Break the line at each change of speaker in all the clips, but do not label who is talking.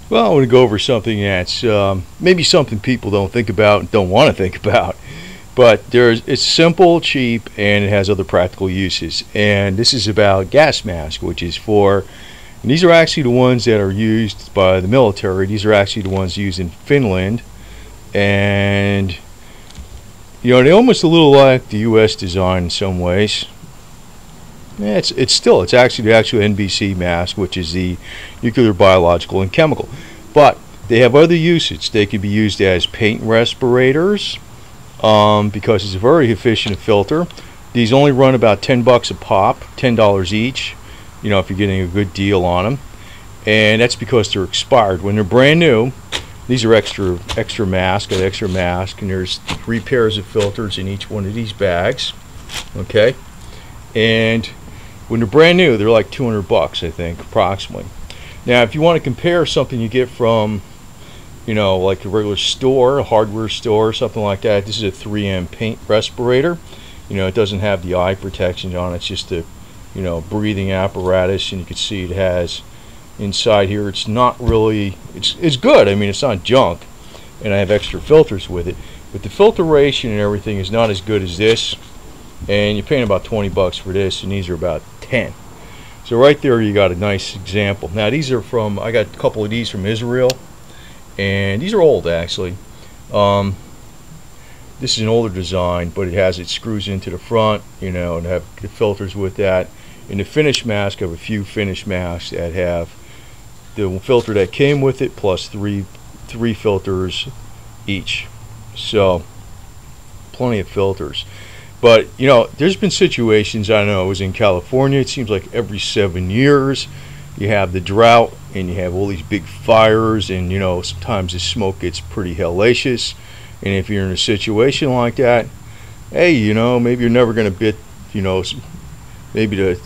Well, I want to go over something that's maybe something people don't think about and don't want to think about. But it's simple, cheap, and it has other practical uses. And this is about gas mask, which is for, and these are actually the ones that are used by the military. These are actually the ones used in Finland. And, they're almost a little like the U.S. design in some ways. Yeah, it's actually the actual NBC mask, which is the nuclear, biological, and chemical. But they have other usage. They can be used as paint respirators because it's a very efficient filter. These only run about $10 a pop, $10 each. If you're getting a good deal on them, and that's because they're expired. When they're brand new, these are extra mask, got extra mask, and there's 3 pairs of filters in each one of these bags. Okay, and when they're brand new, they're like $200, I think, approximately. Now, if you want to compare something you get from, like a regular store, a hardware store, something like that, this is a 3M paint respirator. It doesn't have the eye protection on it. It's just a, breathing apparatus, and you can see it has inside here. It's not really, it's good. I mean, it's not junk, and I have extra filters with it. But the filtration and everything is not as good as this. And you're paying about $20 for this, and these are about 10. So right there you got a nice example. Now these are from, I got a couple of these from Israel, and these are old actually. This is an older design, but it screws into the front, and have the filters with that. In the finish mask, I have a few finish masks that have the filter that came with it plus three filters each. So plenty of filters. But there's been situations, I know, I was in California, it seems like every 7 years you have the drought and you have all these big fires, and sometimes the smoke gets pretty hellacious. And if you're in a situation like that, hey, maybe you're never going to maybe the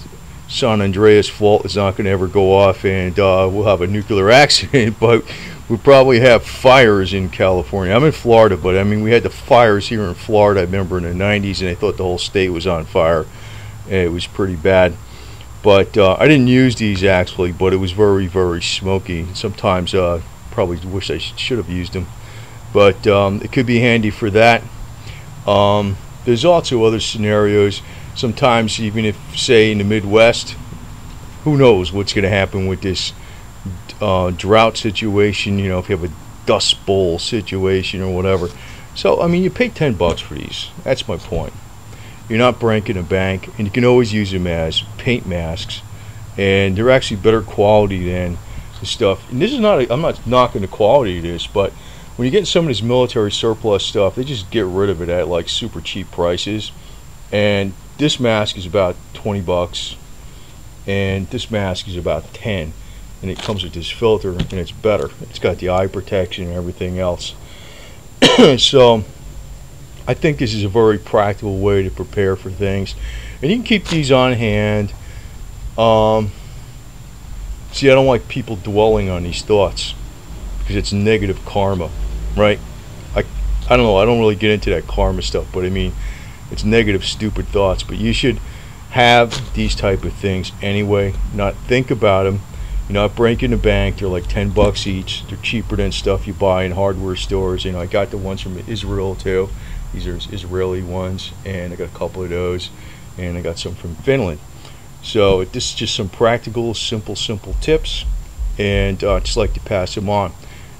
San Andreas fault is not going to ever go off, and we'll have a nuclear accident, but we probably have fires in California. I'm in Florida, but I mean, we had the fires here in Florida, I remember in the 90s, and I thought the whole state was on fire. It was pretty bad. But I didn't use these actually, but it was very, very smoky. Sometimes probably wish I should have used them. But it could be handy for that. There's also other scenarios. Sometimes even if, say, in the Midwest, who knows what's going to happen with this drought situation, if you have a dust bowl situation or whatever. So I mean, you pay $10 for these. That's my point. You're not breaking a bank, and you can always use them as paint masks, and they're actually better quality than the stuff. And this is not I'm not knocking the quality of this, but when you get some of this military surplus stuff, they just get rid of it at like super cheap prices. And this mask is about $20, and this mask is about 10. And it comes with this filter, and it's better. It's got the eye protection and everything else. So I think this is a very practical way to prepare for things, and you can keep these on hand. See, I don't like people dwelling on these thoughts because it's negative karma, right? I don't know, I don't really get into that karma stuff, but I mean, it's negative, stupid thoughts. But you should have these type of things anyway, not think about them. You're not breaking the bank. They're like $10 each. They're cheaper than stuff you buy in hardware stores. I got the ones from Israel too. These are Israeli ones, and I got a couple of those, and I got some from Finland. So this is just some practical, simple tips, and just like to pass them on.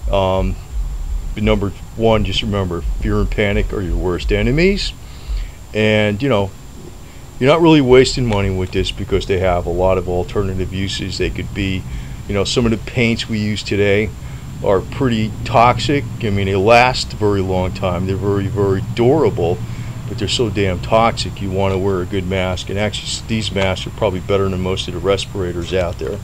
But number one, just remember, fear and panic are your worst enemies, and you're not really wasting money with this because they have a lot of alternative uses. They could be, some of the paints we use today are pretty toxic. I mean, they last a very long time. They're very, very durable, but they're so damn toxic. You want to wear a good mask, and actually these masks are probably better than most of the respirators out there.